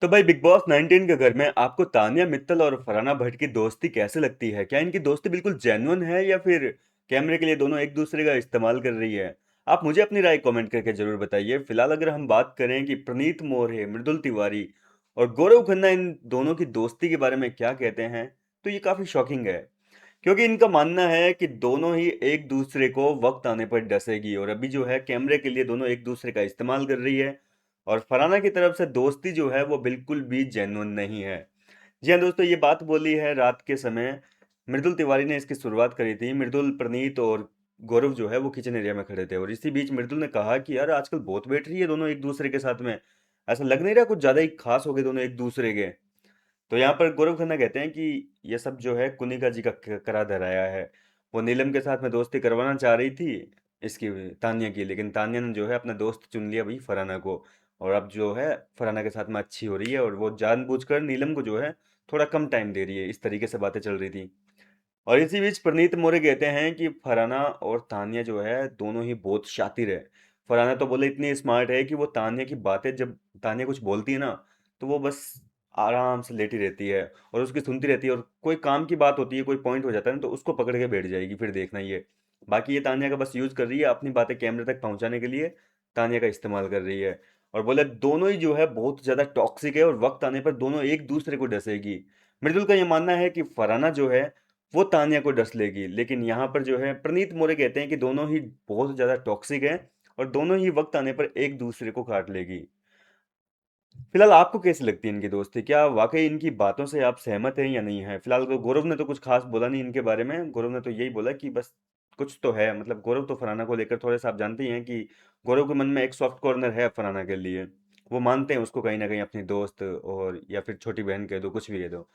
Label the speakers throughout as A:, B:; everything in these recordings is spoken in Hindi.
A: तो भाई बिग बॉस 19 के घर में आपको तानिया मित्तल और फरहाना भट्ट की दोस्ती कैसे लगती है? क्या इनकी दोस्ती बिल्कुल जेन्युइन है या फिर कैमरे के लिए दोनों एक दूसरे का इस्तेमाल कर रही है? आप मुझे अपनी राय कमेंट करके जरूर बताइए। फिलहाल अगर हम बात करें कि प्रणीत मोरे, मृदुल तिवारी और गौरव खन्ना इन दोनों की दोस्ती के बारे में क्या कहते हैं, तो ये काफी शॉकिंग है। क्योंकि इनका मानना है कि दोनों ही एक दूसरे को वक्त आने पर डसेगी और अभी जो है कैमरे के लिए दोनों एक दूसरे का इस्तेमाल कर रही है। और फरहाना की तरफ से दोस्ती जो है वो बिल्कुल भी जेन्युइन नहीं है। जी हाँ दोस्तों, ये बात बोली है रात के समय। मृदुल तिवारी ने इसकी शुरुआत करी थी। मृदुल, प्रणीत और गौरव जो है वो किचन एरिया में खड़े थे और इसी बीच मृदुल ने कहा कि यार आजकल बहुत बैठ रही है दोनों एक दूसरे के साथ में। ऐसा लग नहीं रहा कुछ ज्यादा ही खास हो गए दोनों एक दूसरे के। तो यहाँ पर गौरव खन्ना कहते हैं कि ये सब जो है कुनिका जी का करा धराया है। वो नीलम के साथ में दोस्ती करवाना चाह रही थी इसकी, तानिया की, लेकिन तानिया ने जो है अपना दोस्त चुन लिया वही फरहाना को। और अब जो है फरहाना के साथ में अच्छी हो रही है और वो जानबूझकर नीलम को जो है थोड़ा कम टाइम दे रही है। इस तरीके से बातें चल रही थी। और इसी बीच प्रनीत मोरे कहते हैं कि फरहाना और तानिया जो है दोनों ही बहुत शातिर है। फरहाना तो बोले इतनी स्मार्ट है कि वो तानिया की बातें, जब तानिया कुछ बोलती है ना, तो वो बस आराम से लेटी रहती है और उसकी सुनती रहती है। और कोई काम की बात होती है, कोई पॉइंट हो जाता है ना, तो उसको पकड़ के बैठ जाएगी, फिर देखना ये। बाकी ये तानिया का बस यूज कर रही है अपनी बातें कैमरे तक पहुंचाने के लिए। तानिया का इस्तेमाल कर रही है। और बोले दोनों ही जो है बहुत ज्यादा टॉक्सिक है और वक्त आने पर दोनों एक दूसरे को डसेगी। मृदुल का ये मानना है कि फरहाना जो है वो तान्या को डस लेगी, लेकिन यहाँ पर जो है प्रणीत मोरे कहते हैं कि दोनों ही बहुत ज्यादा टॉक्सिक हैं और दोनों ही वक्त आने पर एक दूसरे को काट लेगी। फिलहाल आपको कैसी लगती है इनकी दोस्ती? क्या वाकई इनकी बातों से आप सहमत हैं या नहीं है? फिलहाल तो गौरव ने तो कुछ खास बोला नहीं इनके बारे में। गौरव ने तो यही बोला कि बस कुछ तो है। मतलब गौरव तो फरहाना को लेकर थोड़े सा आप जानते ही हैं कि गौरव के मन में एक सॉफ्ट कॉर्नर है फरहाना के लिए। वो मानते हैं उसको कहीं ना कहीं अपनी दोस्त, और या फिर छोटी बहन कह दो, कुछ भी कह दो।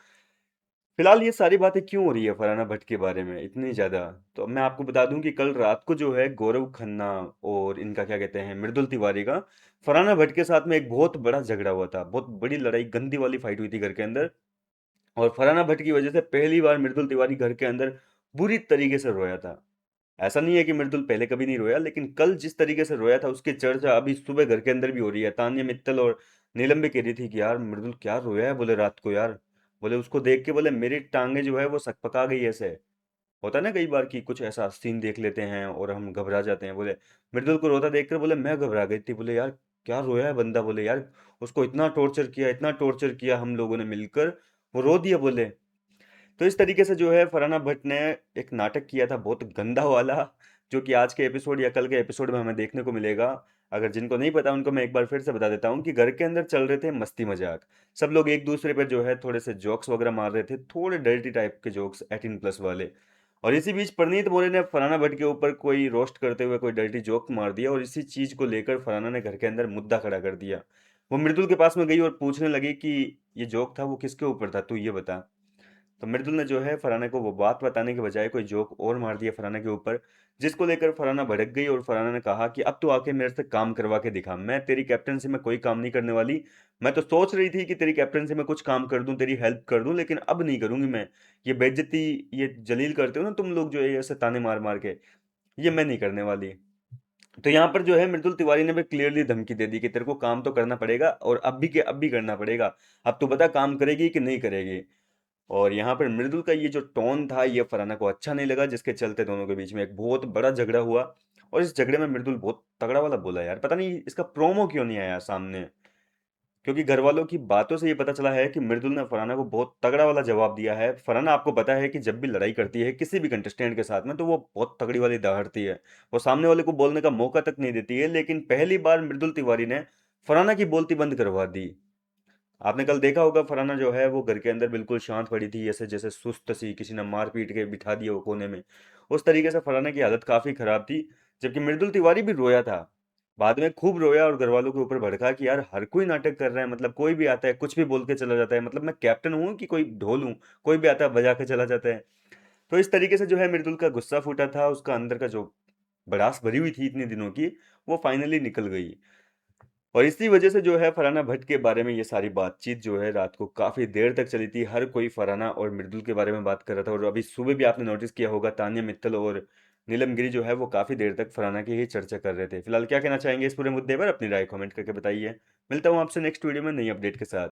A: फिलहाल ये सारी बातें क्यों हो रही है फरहाना भट्ट के बारे में इतनी ज्यादा? तो मैं आपको बता दूं कि कल रात को जो है गौरव खन्ना और इनका क्या कहते हैं मृदुल तिवारी का फरहाना भट्ट के साथ में एक बहुत बड़ा झगड़ा हुआ था। बहुत बड़ी लड़ाई, गंदी वाली फाइट हुई थी घर के अंदर। और फरहाना भट्ट की वजह से पहली बार मृदुल तिवारी घर के अंदर बुरी तरीके से रोया था। ऐसा नहीं है कि मृदुल पहले कभी नहीं रोया, लेकिन कल जिस तरीके से रोया था उसकी चर्चा अभी सुबह घर के अंदर भी हो रही है। तान्या मित्तल और नीलम भी कह रही थी कि यार मृदुल क्या रोया है बोले रात को यार। बोले उसको देख के बोले मेरी टांगे जो है वो सकपका गई ऐसे। होता है ना कई बार कि कुछ ऐसा सीन देख लेते हैं और हम घबरा जाते हैं। बोले मृदुल को रोता देखकर बोले मैं घबरा गई थी। बोले यार क्या रोया है बंदा, बोले यार उसको इतना टॉर्चर किया, इतना टॉर्चर किया हम लोगों ने मिलकर, वो रो दिया बोले। तो इस तरीके से जो है फरहाना भट्ट ने एक नाटक किया था बहुत गंदा वाला, जो कि आज के एपिसोड या कल के एपिसोड में हमें देखने को मिलेगा। अगर जिनको नहीं पता उनको मैं एक बार फिर से बता देता हूँ कि घर के अंदर चल रहे थे मस्ती मजाक। सब लोग एक दूसरे पर जो है थोड़े से जोक्स वगैरह मार रहे थे, थोड़े डर्टी टाइप के जोक्स 18+ वाले। और इसी बीच प्रनीत मोरे ने फरहाना भट्ट के ऊपर कोई रोस्ट करते हुए कोई डर्टी जोक मार दिया और इसी चीज को लेकर फरहाना ने घर के अंदर मुद्दा खड़ा कर दिया। वो मृदुल के पास में गई और पूछने लगी कि ये जोक था वो किसके ऊपर था, तू ये बता। तो मृदुल ने जो है फरहाना को वो बात बताने के बजाय कोई जोक और मार दिया फरहाना के ऊपर। जिसको लेकर फरहाना भड़क गई और फरहाना ने कहा कि अब तो आके मेरे से काम करवा के दिखा, मैं तेरी कैप्टनसी में कोई काम नहीं करने वाली। मैं तो सोच रही थी कि तेरी कैप्टनसी में कुछ काम कर दूं, तेरी हेल्प कर दूं, लेकिन अब नहीं करूंगी मैं। ये बेइज्जती, ये जलील करते हो ना तुम लोग जो है ऐसे ताने मार मार के, ये मैं नहीं करने वाली। तो यहाँ पर जो है मृदुल तिवारी ने भी क्लियरली धमकी दे दी कि तेरे को काम तो करना पड़ेगा और अब भी के अब भी करना पड़ेगा। अब तू बता काम करेगी कि नहीं करेगी। और यहाँ पर मृदुल का ये जो टोन था ये फरहाना को अच्छा नहीं लगा, जिसके चलते दोनों के बीच में एक बहुत बड़ा झगड़ा हुआ। और इस झगड़े में मृदुल बहुत तगड़ा वाला बोला यार, पता नहीं इसका प्रोमो क्यों नहीं आया सामने। क्योंकि घर वालों की बातों से ये पता चला है कि मृदुल ने फरहाना को बहुत तगड़ा वाला जवाब दिया है। फरहाना आपको पता है कि जब भी लड़ाई करती है किसी भी कंटेस्टेंट के साथ में तो वो बहुत तगड़ी वाली दहाड़ती है। वो सामने वाले को बोलने का मौका तक नहीं देती है, लेकिन पहली बार मृदुल तिवारी ने फरहाना की बोलती बंद करवा दी। आपने कल देखा होगा फरहाना जो है वो घर के अंदर बिल्कुल शांत पड़ी थी, ऐसे जैसे सुस्त सी, किसी ने मार पीट के बिठा दिया वो कोने में। उस तरीके से फरहाना की हालत काफी खराब थी। जबकि मृदुल तिवारी भी रोया था, बाद में खूब रोया और घर वालों के ऊपर भड़का कि यार हर कोई नाटक कर रहा है, मतलब कोई भी आता है कुछ भी बोल के चला जाता है, मतलब मैं कैप्टन हूँ कि कोई ढोल हूँ, कोई भी आता है बजा के चला जाता है। तो इस तरीके से जो है मृदुल का गुस्सा फूटा था, उसका अंदर का जो भड़ास भरी हुई थी इतने दिनों की, वो फाइनली निकल गई। और इसी वजह से जो है फरहाना भट्ट के बारे में ये सारी बातचीत जो है रात को काफी देर तक चली थी। हर कोई फरहाना और मृदुल के बारे में बात कर रहा था और अभी सुबह भी आपने नोटिस किया होगा तान्या मित्तल और नीलम गिरी जो है वो काफी देर तक फरहाना की ही चर्चा कर रहे थे। फिलहाल क्या कहना चाहेंगे इस पूरे मुद्दे पर? अपनी राय कमेंट करके बताइए। मिलता हूँ आपसे नेक्स्ट वीडियो में नई अपडेट के साथ।